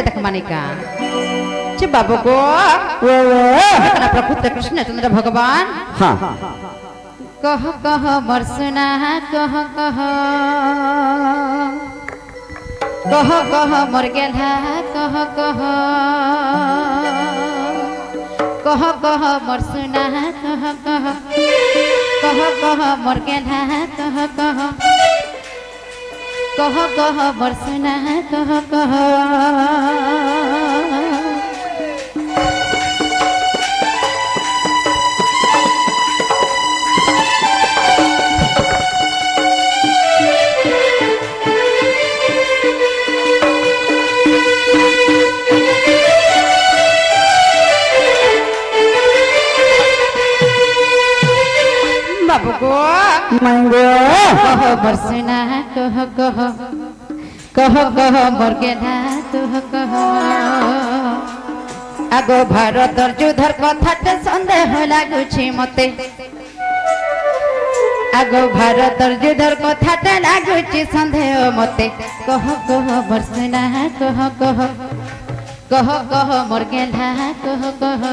देख मानिका चे बाबू को प्रभु कृष्ण चंद्र भगवान हाँ कह कह बरसना कह कह कह कह मर गेला कह कह कह कह बरसना कह कह कह कह मर गेला कह कह कह कह बरसना कह कह बाबू को मंगो कह बरसना कह कह कह कह मर गेला कह कह आगो भारत युद्धर कथाटे सन्देह लागुछि मते आगो भारत युद्धर कथाटे लागुछि सन्देह मते कह कह बरसना कह कह कह कह मर गेला कह कह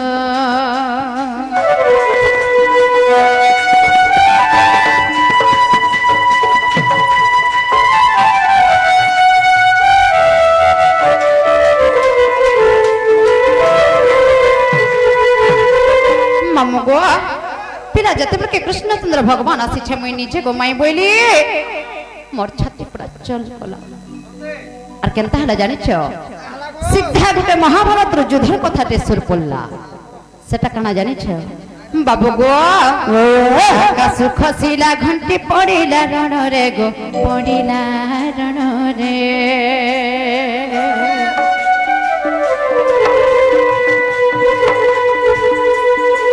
ममगो पिला जते के कृष्ण चंद्र भगवान आसी छे मुई नीचे गो माई बोली मोर छाती पूरा चल पला और केनता हला जानि छ सीधा गुटे महाभारत रो युद्ध कथाटे सुर पल्ला सेटा कना जानि छ बाबू गो का सुख सिला घंटी पड़िला रण रे गो पड़िला रण रे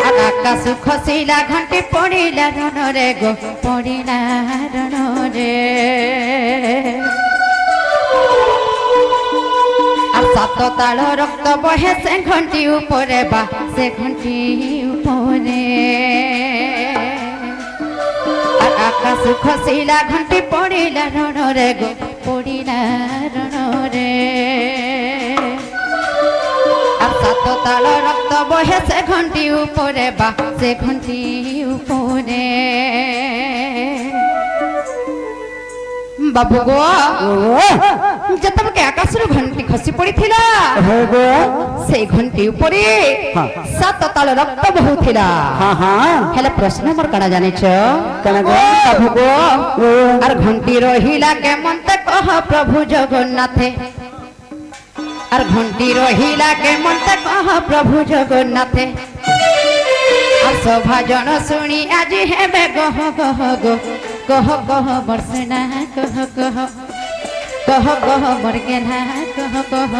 आकाश खसिला घंटी पड़िला रण रे गो पड़िला रण रे सात ताल रक्त बहे से घंटी ऊपरे बा से घंटी ऊपरे आकाश खसिला घंटी पड़िला रण रे गो पड़िला रण रे सात ताल रक्त बहे से घंटी ऊपरे बा से घंटी ऊपरे बाबू गो जतब के आकाश रो घंटी खसी पड़ी थिला से घंटी ऊपरे सात ताल रक्त बहुथिला हाँ हाँ हेले प्रश्न मोर कना जाने छ कना गो बाबू गो आर घंटी रहिला के मन त कह प्रभु जगन्नाथे और घंटी रहिला के मन त कह प्रभु जगन्नाथे और शोभा जन सुनी आज हेबे गह गह गो कह कह बरसना कह कह कह कह मर गेला कह कह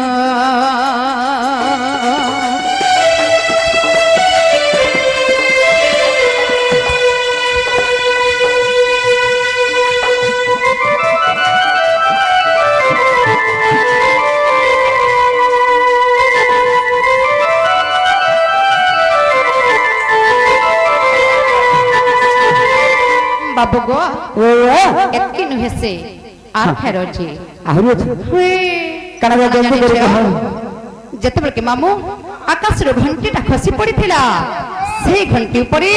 बाबू गो एतकी नुहे से आर फेरो छी आहुरी अछि हुई कना गो जल्दी करे कह जते बेल के मामू आकाश रो घंटी ता खसी पड़ी थिला से घंटी ऊपरे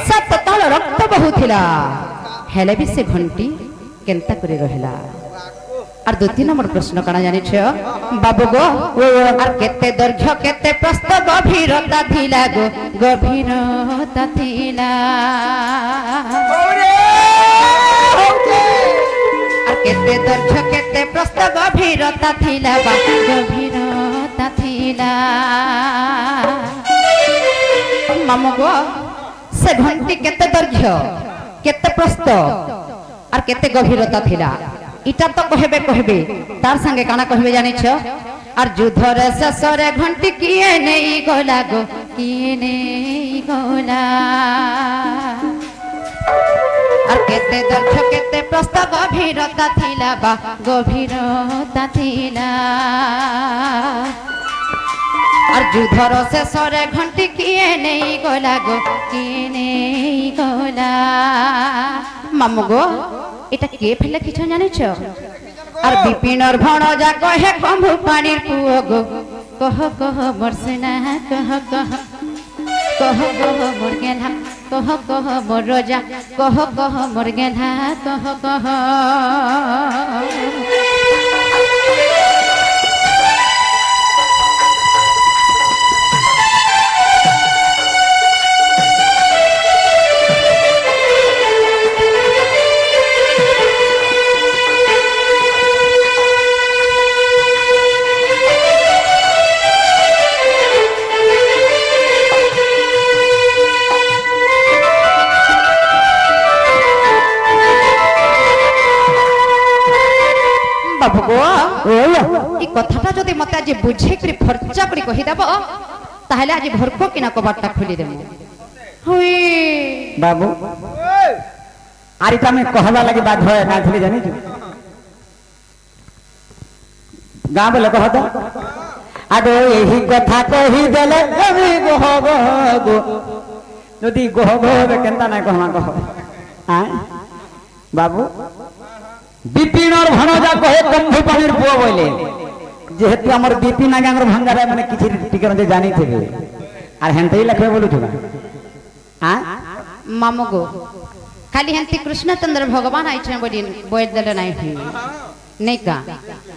सात ताल रक्त बहुथिला हेले भी से घंटी केनता करे रहला और द्वितीय नंबर प्रश्न कना जानि छ बाबू गो और केते दैर्घ्य केते प्रस्थ गभीरता थिला गो गभीरता थिला और केते दैर्घ्य केते प्रस्थ गभीरता थिला बा गभीरता थिला मामू गो से घंटी केते दैर्घ्य केते प्रस्थ और केते गभीरता थिला इटा तो कहबे कहबे तार संगे काना कहबे जानि छ और युद्धर शेषरे घंटी किए नहीं गला गो किए नहीं गला और केते दर्घ्य केते प्रस्थ गभीरता थिला बा गभीरता थिला और युद्धर शेषरे घंटी किए नहीं गला गो किए नहीं गला मामू गो এটা কে ফেলে কিছু জানিছ আর বিপিনর ভণজা কহে কম্ভু পানির পুয় গো কহ কহ বর্ষনা কহ কহ কহ কহ মোর গেধা কহ কহ মোর রজা কহ কহ মোর গেধা কহ কহ বাবু গো এই কথাটা যদি মতে আজ বুঝে করে ফর্চা করে কহিদেব তাহলে আজ ভরকো কিনা কবাটটা খুলি দেব হুই বাবু আর এটা আমি কহবা লাগি বাধ্য হয়ে না ଥିଲି জানিଛୁ গাঁ বলে কহ তো আগে এই কথা কহিদেলে আমি গহ গহ যদি গহ গহ কেনতা নাই কহমা কহ বাবু বিপিনর ভণজা কহে কম্ভু পানির পুয় বলে যেহেতু আমার বিপিন আগে আমার ভাঙ্গারে মানে কিছু টিকে মধ্যে জানিথিবে আর হেনতেই লেখবে বলুছু না মামু গো খালি হেনতি কৃষ্ণচন্দ্র ভগবান আইছেন বলি বইর দেলে নাই হি নেই কা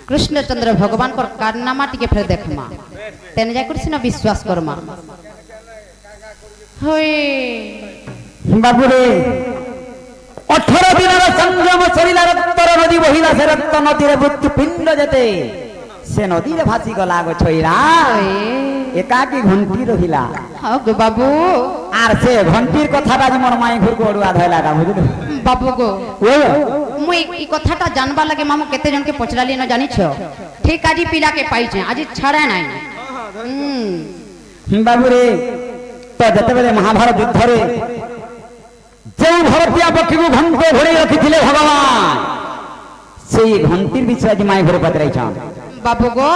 কৃষ্ণচন্দ্র ভগবান কর কারনামা টিকে ফের দেখমা তেনে যাই কৃষ্ণ বিশ্বাস করমা হই বাবু রে 18 দিনের সংযম সরিলা রক্তর নদী বহিলা সে রক্ত নদীরে মৃত্যু পিণ্ড যেতে সে নদীরে ভাসি গলা গো ছইরা একাকি ঘন্টি রহিলা গো বাবু আর সে ঘন্টির কথাটা যে মোর মাই ঘুরকো অড়ুয়া ধইলা গা বুঝলি বাবু গো মুই এই কথাটা জানবার লাগে মামু কেতে জনকে পচরালি না জানিছ ঠিক আজি পিলাকে পাইছে আজি ছাড়া নাই বাবু রে তো যেতেবেলে মহাভারত যুদ্ধরে যে ভরতীয় পক্ষীকে ঘণ্ট ঘোড়ে রাখিলে ভগবান সেই ঘন্টির বিষয়ে আজ মাই ঘরে পচরাইছন বাবু গো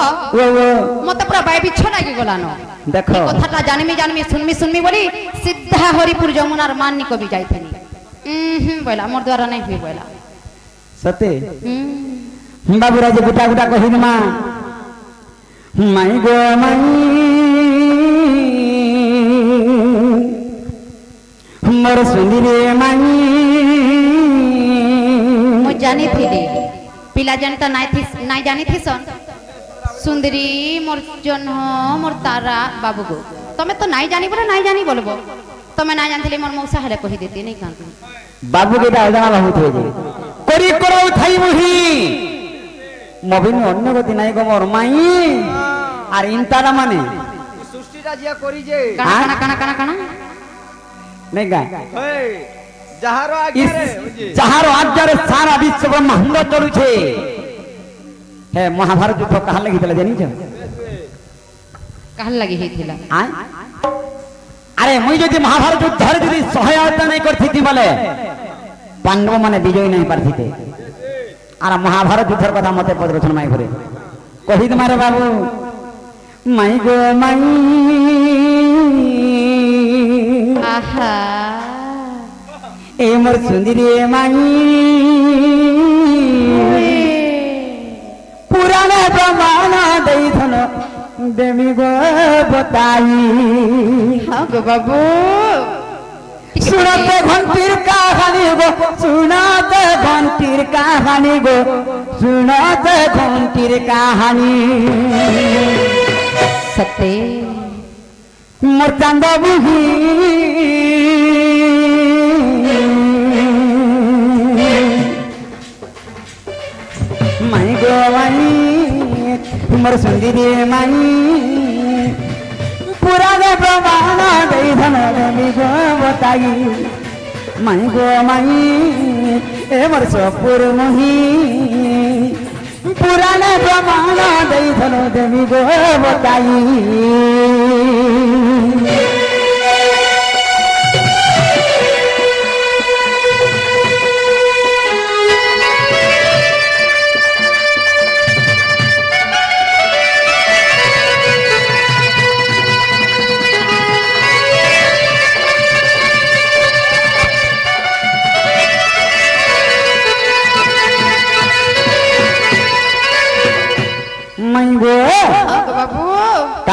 মতে পুরা বাই বিচ্ছ লাগি গলানো দেখো কথাটা জানিমি জানিমি শুনমি বলি সিদ্ধা হরিপুর যমুনার মান্নি কবি যাইতেনি বইলা মোর দ্বারা নাই হুই বইলা সতে বাবুরা যে গোটা গোটা কহিন মা মাই গো মাই মোর সুন্দরী মাই মু জানিথিলি পিলা জনটা নাই জানিথিসন সুন্দরী মোর জন্য মোর তারা বাবু গো তুমি তো নাই জানি বলে নাই জানি বলবো তুমি নাই জানথিলি মোর মৌসা হেলে কহি দিতি নাই কান বাবু কে অজানা বাবু থই যে করি করও থাই মুহি মবিন অন্য গতি নাই গো মোর মাই আর ইনতারা মানে সৃষ্টিটা জিয়া করি যে কানা কানা কানা কানা নাই গা হেই যাহারো আজ্ঞারে যাহার আজ্ঞারে সারা বিশ্ব ব্রহ্মাণ্ড চলুছে হ্যাঁ মহাভারত যুদ্ধ কাহার লাগি দিলা জানিছ কাহার লাগি হইছিলা আরে মুই যদি মহাভারত যুদ্ধরে যদি সহায়তা নাই করথিতি বলে পাণ্ডব মানে বিজয় নাই পারথিতে আর মহাভারত যুদ্ধের কথা মতে পদরচন মাই ঘরে কহি তোমারে বাবু মাই গো মাই আহা এ মোর সুন্দরী মাই পুরাণে প্রমাণ দেই ধন দেমি গো বতাই গো বাবু सुनते घंटीर कहानी गो सुनते घंटीर कहानी गो सुनते घंटीर कहानी सत्य मोर चांद बुही माई गो माई मोर सुंदरी माई पुराने प्रमाण गई धन गो बताई माई गो माई ए मोर सपुर मोही पुराने प्रमाण गई धन देवी गो बताई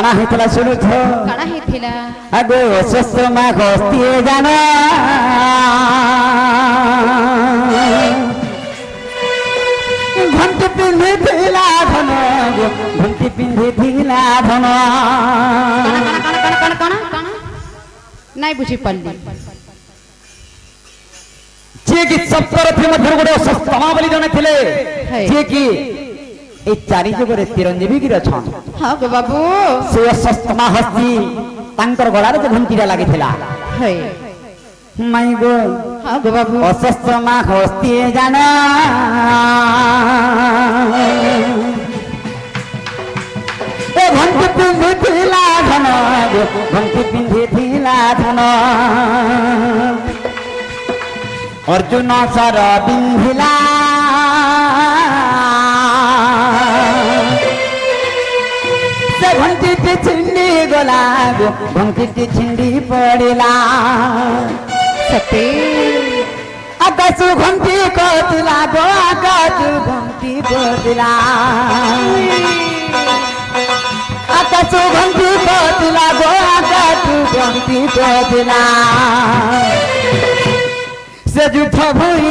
କାଣା ହେଇଥିଲା ଶୁଣୁଛ କାଣା ହେଇଥିଲା ଆଗୋ ଶେଷ ମାଘ ସ୍ଥିଏ ଜାନ ଘଣ୍ଟି ପିନ୍ଧିଥିଲା ଧନ ଘଣ୍ଟି ପିନ୍ଧିଥିଲା ଧନ କାଣା ନାଇଁ ବୁଝି ପାରିଲି ଯିଏ କି ସପ୍ତରଥୀ ମଧ୍ୟରୁ ଗୋଟେ ଅଶ୍ୱସ୍ତମା ବୋଲି ଜଣେ ଥିଲେ ଯିଏ କି এই চারি যুগরে চিরঞ্জীবী কি অছন হ্যাঁ গো বাবু সে অশ্বস্তমা হস্তি তাঙ্কর গলার যে ঘণ্টিটা লাগিଥିଲା হ্যাঁ মাই গো হ্যাঁ গো বাবু অশ্বস্তমা হস্তি জান এ ঘণ্টি পিন্ধিଥିଲା ধন ঘণ্টি পিন্ধিଥିଲା ধন অর্জুন সর পিন্ধিলা ঘণ্টিটি ছিন্ডি গলা গো ঘণ্টিটি ছিন্ডি পড়িলা সত্যি আকাশু ঘণ্টি কতিলা গো আকাশু ঘণ্টি কতিলা আকাশু ঘণ্টি কতিলা গো আকাশু ঘণ্টি কতিলা সে যুদ্ধ ভুই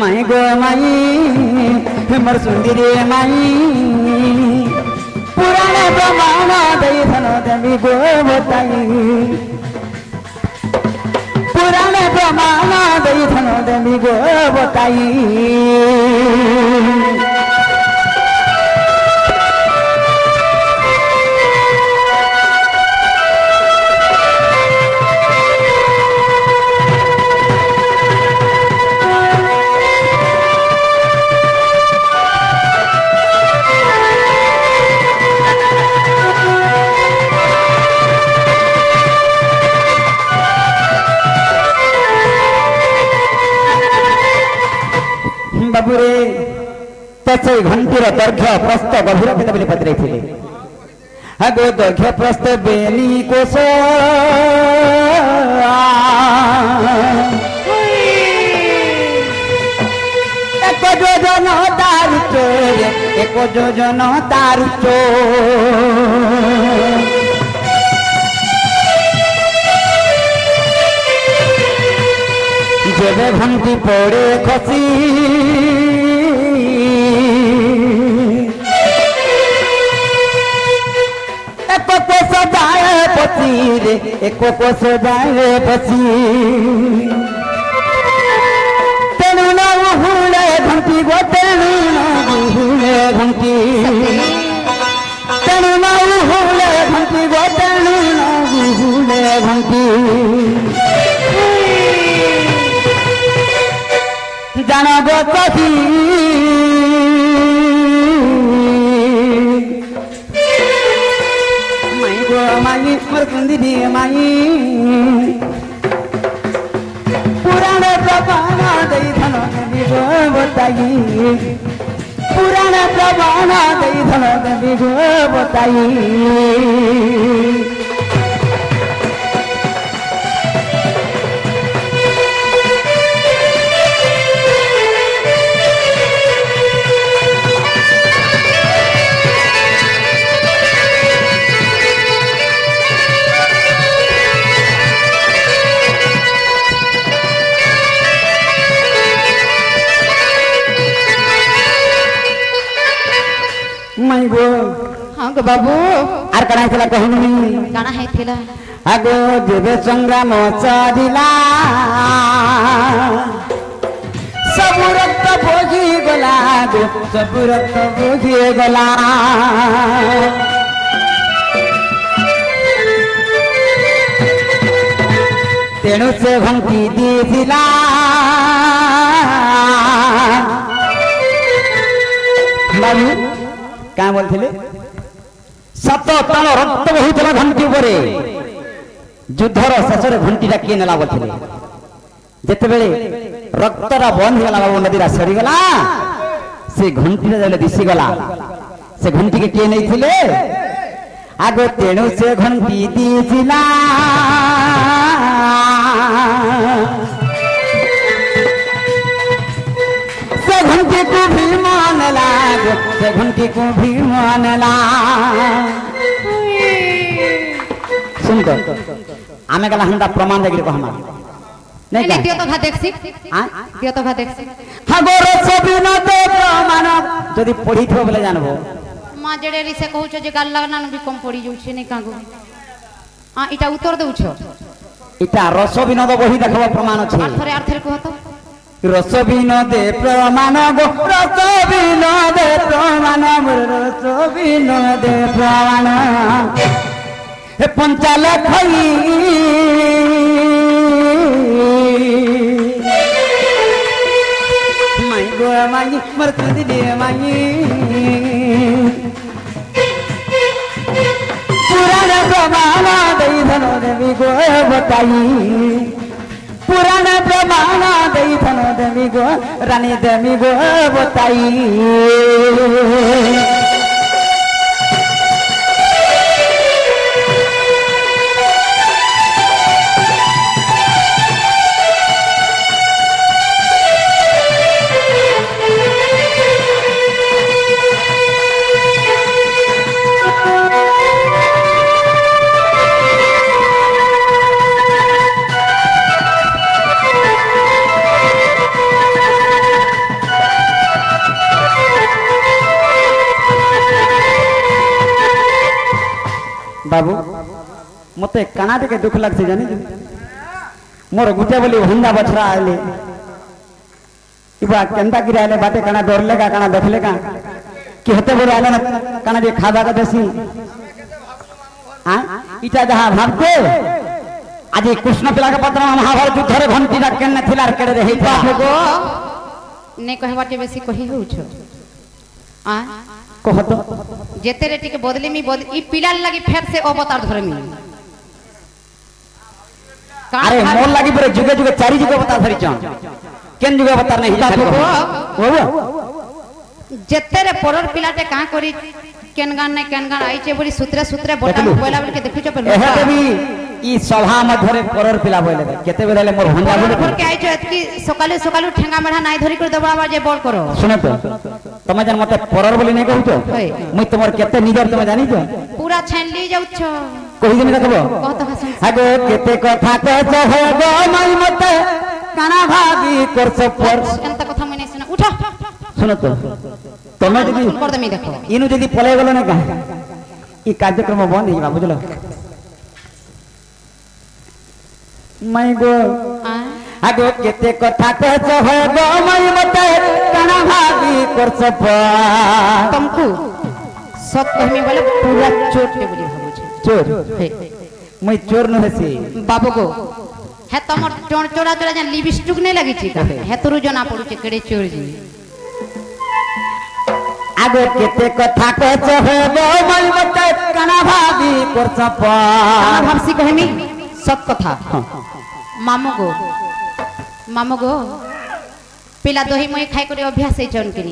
মাই গো মাই হেমর সুন্দরী মাই পুরাণ প্রমাণ দেই ধন দেবী গো বতাই পুরাণ প্রমাণ দেই ধন দেবী গো বতাই বাবুরে তো ঘণ্টির দৈর্ঘ্য প্রস্থ গভীর কেতে বলে পচারিলে আগে দৈর্ঘ্য প্রস্থ বেলি কোষ এক যোজন তার চোর এক যোজন তার চোর যেবে ঘণ্টি পড়ে খসি এক কোষ যায় পচি রে এক কোষ যায় পচি তেণু ন হুলে ঘণ্টি গো তেণু ন হুলে ঘণ্টি তেণু ন হুলে ঘণ্টি গো তেণু ন হুলে ঘণ্টি জানব কহি মাই গো মাই মোর কুন্দিনী মাই পুরাণ প্রমাণ দেই ধন দেবী গো বতাই পুরাণ প্রমাণ দেই ধন দেবী গো বতাই মাই গো হ্যাঁ গো বাবু আর কানা হইଥିଲା কহনি কাଣା ହେଇଥିଲା আগো যেবে সংগ্রাম চালিলা সবু রক্ত বহি গলা গো সবু রক্ত বহি গলা তেণু সে ঘণ্টি দিয়েছিলা বাবু কাঁ বলছিলে সত তাল রক্ত বহুଥିଲା ঘণ্টি উপরে যুদ্ধর শেষরে ঘণ্টিটা কিଏ ନେଲା বলଥିଲେ যেତେବେଳେ রক্তটা বন্ধ ହେଇଗଲା ବାବୁ ନଦୀଟା ସରିଗଲା ସେ ଘଣ୍ଟିଟା ଯେତେବେଳେ ଦିଶିଗଲା ସେ ଘଣ୍ଟିକି କିଏ ନେଇଥିଲେ ଆଗ ତେଣୁ ସେ ଘଣ୍ଟି ଦିଥିଲା से घंटी को भी मानला सुन तो आमे गला हंदा प्रमाण देगिर को हमार नहीं नहीं क्या दियो तो घा देखसी हां दियो तो घा देखसी हगोर सभी न दे प्रमाण जदी पढ़ी थो बोले जानबो मां जेडे री से कहू छ जे गाल लगना भी कम पड़ी जाउ छै नहीं कागो हां इटा उत्तर दउ छ इटा रस विनोद बही देखबो प्रमाण अछि आर्थरे कहो तो रस विनोदे प्रमाण गो रस विनोदे प्रमाण रस विनोदे प्रमाण हे पंचाल खई माई गो माई मर तुदी दे माई पुराण प्रमाण दई धनो देवी गो बताई पुराण प्रमाण दई धनो देवी गो रानी देवी गो बताई बाबू मते काना देखे दुख लगसे जानी मोर गुटे बोली हंदा बछरा आले इबा केंदा गिराले बाटे काना डरले का काना देखले का कि हते बोले आले ना काना जे खाबा का देसी हां इटा जहां भाबते आज कृष्ण पिला के पत्र महाभारत युद्धरे घंटी रा केने थिला केड़े रे हेता गो नहीं कहबाटे बेसी कही हो छ आ कहतो जेते रे टिके बदली मी बदली ई पिलाल लगी फेर से अवतार धर्मी अरे मोर लगी पूरे जुगे जुगे चारि जुगे अवतार धरि छ केन जुगे अवतार नहीं जेते रे परर पिलाटे का करी केन गान आई छे बड़ी सूत्रे सूत्रे बोटा बोला बोल के देखि छ पे एहे भी ई सभा मध्यरे परर पिला बोले केते बेले मोर भंडा बोले पर के आई छ एतकी सकाले सकाले ठेंगा मेढा नाई धरि कर दबावा जे बड़ करो सुने तो तमे जन मते परर बोली नहीं कहू छ मुई तमर केते निजर तमे जानी छ पूरा छान ली जाउ छ कहि दिन कहबो कहत हसन आगो केते कथा कहत हो गो माई मते काना भागी करछ पर एंत कथा मने सुना उठा सुनो तो तमे जदी कर दमी देखो इनु जदी पले गेलो ने का ई कार्यक्रम बंद हिबा बुझलो माई गो आगो केते कथा कहत हो गो माई मते काना भागी करछ पर तुमको सत कहमी बोले पूरा चोट पे बोली भाबू छे चोर मैं चोर न हसी बाबू गो हे तमर चोर चोरा चोरा जन लिपस्टिक नहीं लगी छी का हे तोरु जना पड़ू छे केड़े चोर जी आगो केते कथा कहत हो गो माई मते काना भागी करछ पर काना भाबसी कहमी सत कथा मामू गो पिला दही मई खाई करे अभ्यास है जन के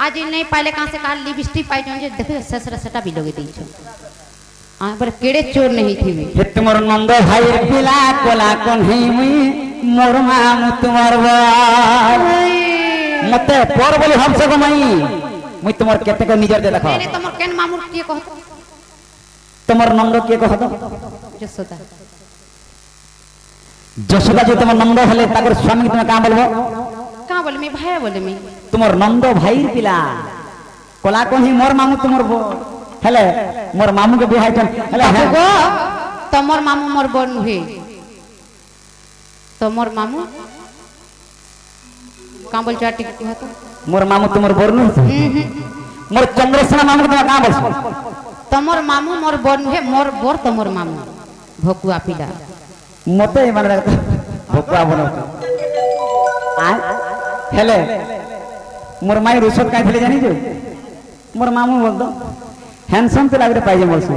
आज नहीं पाले कहां से कहा लिपस्टिक पाई जन जे देखो ससरा सटा भी लगे दी छ हां पर केड़े चोर नहीं थी हे तुमर नंद भाई पिला कोला कोन हे मुई मोर माम तुमर मते पर बोली हमसे को मई मुई तुमर केते को निजर दे देखो नहीं तुमर केन मामू के कहत तुमर नंद के कहत जसोदा जसोदा जो तुमर नंद हले ताकर स्वामी तुम का बोलबो का बोले मी भाई बोले मी तुमर नंद भाई पिला कोला कोन ही मोर मामू तुमर बो हेले मोर मामू के बिहाय छन हेले गो तमर मामू मोर बन हुए तमर मामू का बोल चाटी कहत मोर मामू तुमर बोरनु मोर चंद्रसेना मामू तुम का बोल तमर मामू मोर बन हुए मोर बोर तमर मामू भकुआ पिला मते माने भकुआ बनो आ हेले मोर माई रुसत काई थले जानी जो मोर मामू बोल दो हैंडसम तो लागरे पाइजे मोर से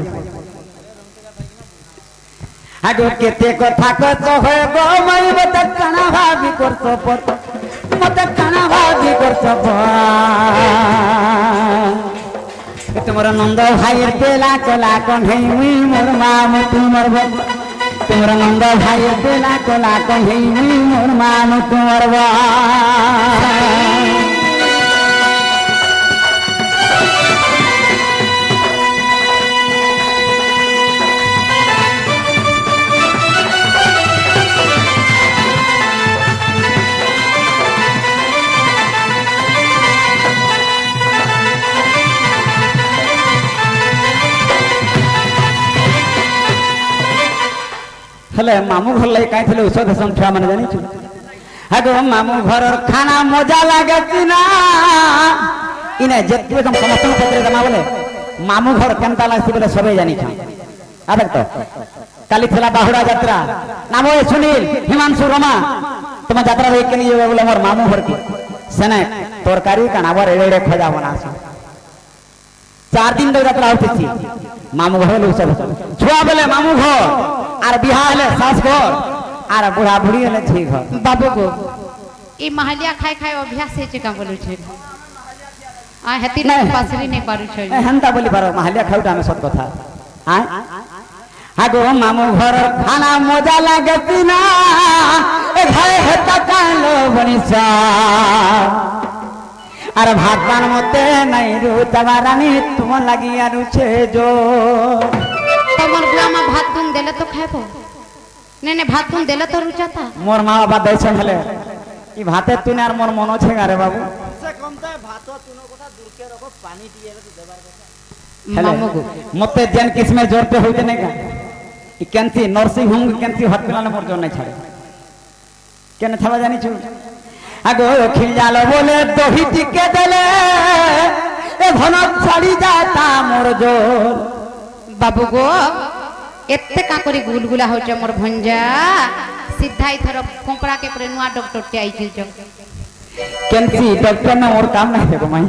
आगो केते कथा कहत हो गो माई मते काना भाभी करत पर मते काना भाभी करत पर तुमर नंद भाई पेला कोला कोन हे मुई मोर मामू तुमर तुमर नंद भाई पेला कोला कोन हे मुई मोर मामू तुमर हेले मामू घर लाई काई थले ଔଷଧ संख्या माने जानि छु हागो मामू घर खाना मजा लागे किना इने जेते हम समस्त पत्र जमा बोले मामू घर केनता लागसी बोले सबे जानि छ आबे तो काली थला बाहुड़ा यात्रा नाम ए सुनील हिमांशु रमा तुम यात्रा रे के लिए बोले मोर मामू घर की सने तरकारी का नावर एड़े खोजा बनास 4 दिन रे यात्रा होती थी मामू घर लोग सब छुआ बोले मामू घर आर बिहार ले सास घर आर बूढ़ा बुढ़ी ले छी घर बाबू गो ई महलिया खाय खाय अभ्यास है का बोलू छे आ हेती न पासरी नहीं पारु छे हेंता बोली बारो महलिया खाउटा में सत कथा आ हागो मामू घर खाना मजा लागे पिना ए भाई हेता कालो बनिसा अरे भात पान मते नहीं रू तवारानी तुम लगी आरु छे जो तमर बुआ में भात तुम देले तो खाबो ने भात तुम देले तो रुचाता मोर माँ बाबा दै छन हले ई भाते तूने आर मोर मनो छे रे बाबू से कमता भात तुनो कोठा दूर के रखो पानी दिए तो देबार କଥା मामू गो मते जन किसमें जोर पे होते नहीं का ई केंती नर्सिंग होम केंती हॉस्पिटल में मोर जोर नहीं छाड़े केन छवा जानी छु आगो खिल जालो बोले दही टिके देले ए भनक छाड़ी जाता मोर जोर बाबू गो एत्ते का करी गुलगुला हो छ मोर भंजा सीधा इथर कोंकड़ा के पर नुआ डॉक्टर के आई छ केंती डॉक्टर ने और काम नहीं देखो माई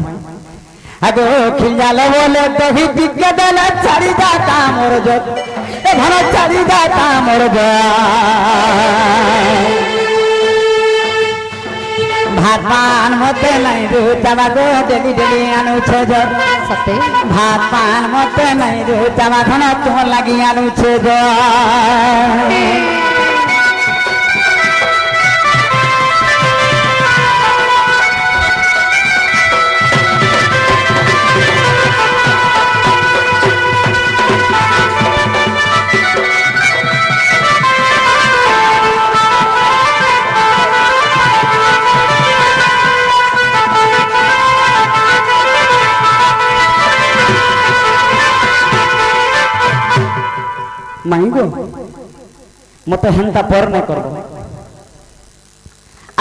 आगो खिल जालो बोले दही टिके देले छाड़ी जाता मोर जोर ए भनक छाड़ी जाता मोर जोर भात पान मते नहीं रू तवा गो डेली डेली आनु छे जो सते भात पान मते नहीं रू तवा खन तुम लगी आनु छे जो माइगो मते हंता पर न करबो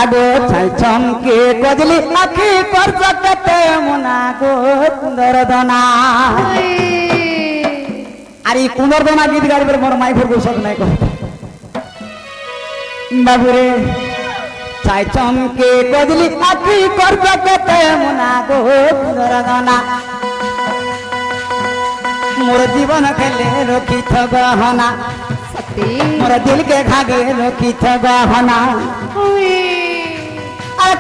आगो छाई चमके गजली आखी कर सकते मुना गो कुंदर दना अरे कुंदर दना गीत गाड़ी पर मोर माई को सब नहीं कह बाबू रे छाई चमके गजली आखी कर सकते मुना गो कुंदर दना मोर जीवन खेले रोकी गहना सते मोर दिल के खागे रोकी गहना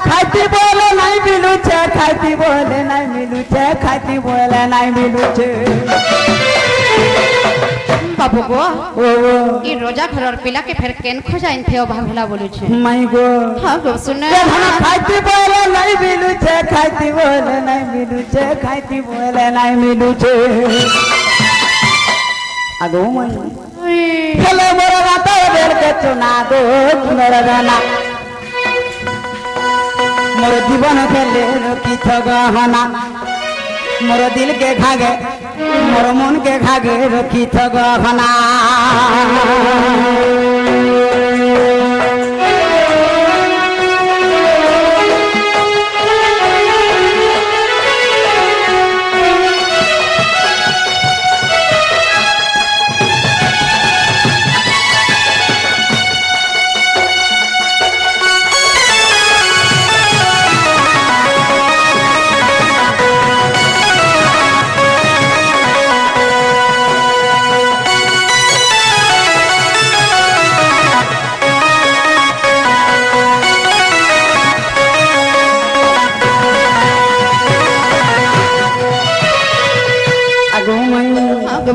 खाती बोले नहीं मिलू छे खाती बोले नहीं मिलू छे खाती बोले नहीं मिलू छे बाबू गो ओ ई रोजा घर और पिला के फिर केन खोजाइन थे भाभला बोलू छे माई गो हां गो सुने खाती बोले नहीं मिलू छे खाती बोले नहीं मिलू छे खाती बोले नहीं मिलू छे आगो माई हेले मोर रात बेर के चुना दो चुनर गाना मोर जीवन खेले रोकी गहना मोर दिल के खागे मोर मन के खागे रोकी गहना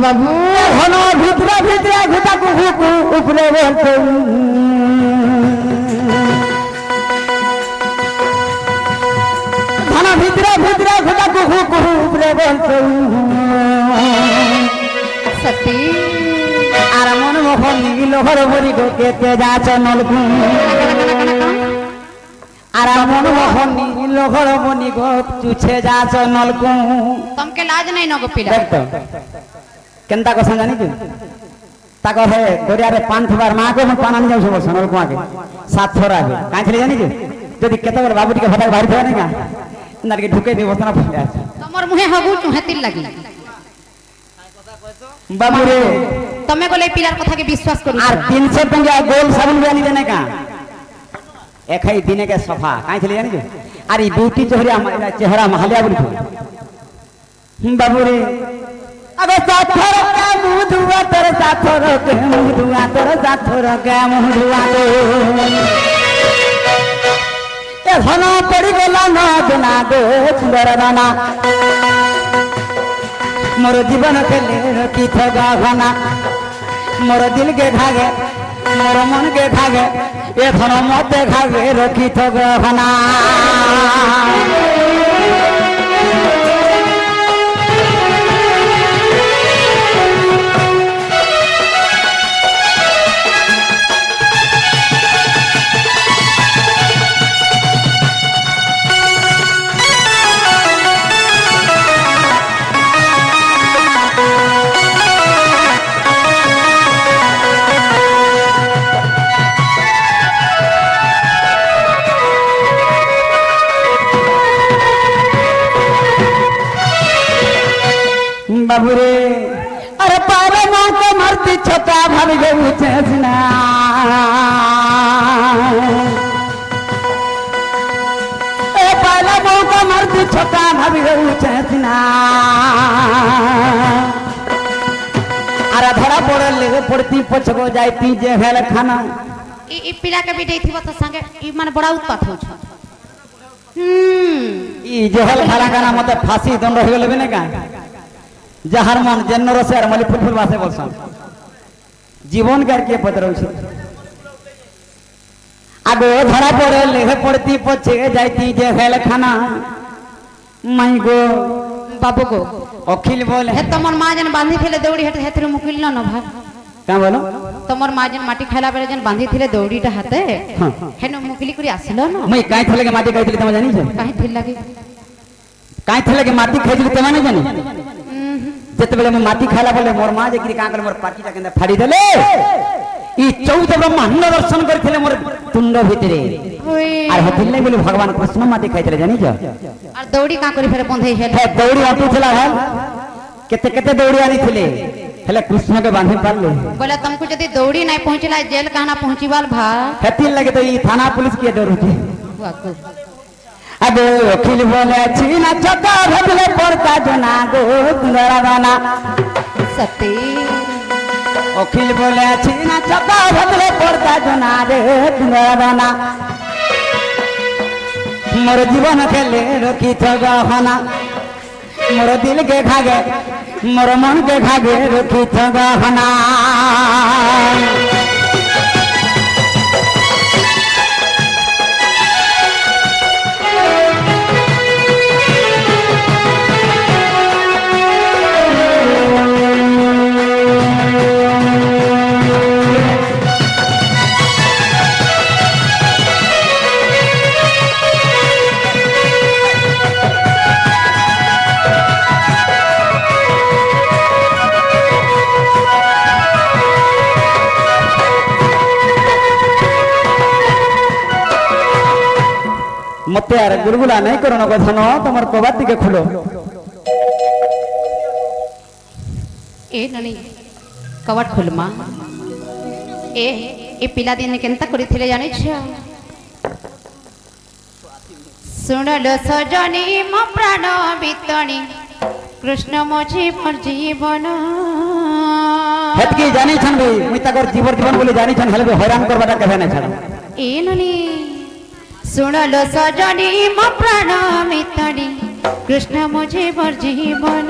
बाबू घनो भितरे भितरे घुटा कुहू ऊपरे बोलते घनो भितरे भितरे घुटा कुहू ऊपरे बोलते सती आर मन मोहन लोहर भरी गो के जाच नलकू आर मन मोहन लोहर बनी गो चुछे जाच नलकू तुमके लाज नहीं न गो पिला देख तो केंता को जानी तू তাকে হে দরিয়ারে পান থবার মাকে মু পান আনি যাউছ বলছ নল কুয়াকে সাত থরা হে কাই ছিলে জানি যে যদি কেতবার বাবু টিকে হঠাৎ বাড়ি থবে না নাকি ঢুকে দিব বসনা ফলে আছে তোমার মুহে হগু চুহেতির লাগি বাবু রে তুমি গলে পিলার কথাকে বিশ্বাস করু আর 300 টাকা গোল সাবুন বিয়ানি দেনে কা একাই দিনে কে সফা কাই ছিলে জানি যে আর এই বিউটি চেহারা মাহালিয়া বলি বাবু রে अबे साथर के मुंह धुआ तेरे साथर के मुंह धुआ तेरे साथर के मुंह धुआ तो ए धना पड़ी गेला ना बिना दो सुंदर दाना मोर जीवन के ले रखी थगा घना मोर दिल के भागे मोर मन के भागे ए धना मत भागे रखी थगा घना बाबूरे अरे पारे माँ को मरती छोटा भर गई चेसना ए पाले माँ को मरती छोटा भर गई चेसना अरे धरा पड़े ले पड़ती पछको जाती जे हेल खाना ई पिला के भी देथिबो त संगे ई माने बड़ा उत्पात हो छ ई जेहल खाना खाना मते फांसी दंड हो गेले ने का যাহার মন জেন্ন রসে আর মলি ফুলফুল বাসে বলছন জীবন কার কে পদরউছে আগে ধরা পড়ে লেহে পড়তি পছে যাইতি যে হেল খানা মাই গো বাবু গো অখিল বলে হে তোমার মা যেন বাঁধি থিলে দৌড়ি হেতে হেতরে মুকিল ন ভাই কা বলো তোমার মা যেন মাটি খাইলা বেলে যেন বাঁধি থিলে দৌড়িটা হাতে হেন মুকিলি করি আসিল ন মই কাই থলে কে মাটি খাইছিলি তুমি জানিছ কাহি থিল লাগি কাই থলে কে মাটি খাইছিলি তুমি না জানি যেতবেলে মু মাটি খাইলা বলে মোর মা যে কি কা করে মোর পাটিটা কেন ফাড়ি দেলে ই 14 ব্রহ্মাণ্ড দর্শন করিছিলে মোর তুণ্ড ভিতরে আর হতিলে বলে ভগবান কৃষ্ণ মাটি খাইছিলে জানিছ আর দৌড়ি কা করি ফেরে বন্ধই হেল হ্যাঁ দৌড়ি অটুছিলা হল কেতে কেতে দৌড়ি আনিছিলে হেলে কৃষ্ণকে বাঁধি পারলে বলে तुमको যদি দৌড়ি নাই পৌঁছিলা জেল কানা পৌঁছিবাল ভা হেতিল লাগে তো ই থানা পুলিশ কে ডরুছে वाकु अबे अखिल बोले छीना चका भबले पड़ता जना गो कुंदरा दाना सती अखिल बोले छीना चका भबले पड़ता जना रे कुंदरा दाना मोर जीवन खेले रखी थगा हना मोर दिल के खागे मोर मन के खागे रखी थगा हना मत यार गुलगुला नहीं करो ना कथन तुम कबाटी के खुलो ए ननी कवाट खोलमा ए पिला दिन केनता करिथिले जानि छ सुनलो सजनी मो प्राण बितणी कृष्ण मो जीवन जीवन हेतकी जानि छन भाई मुई ताकर जीवन जीवन बोली जानि छन हले हैरान करबाटा केबे नै छाड़ ए ननी सुनलो सजनी मो प्राण बितणी कृष्ण मो जीवन जीवन